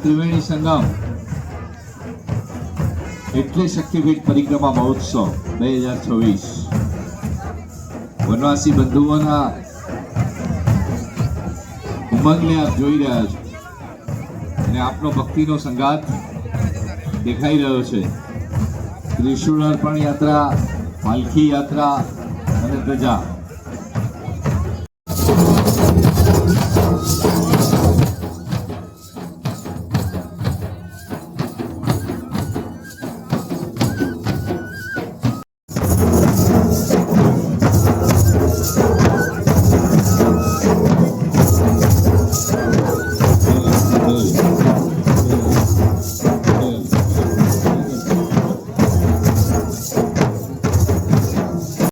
ત્રિવેણી સંગમ એટલે શક્તિપીઠ પરિક્રમા મહોત્સવ 2026 વનવાસી બંધુઓના ઉમંગને આપ જોઈ રહ્યા છો અને આપનો ભક્તિનો સંગાત દેખાઈ રહ્યો છે. ત્રિશૂળ અર્પણ યાત્રા, પાલખી યાત્રા અને ધજા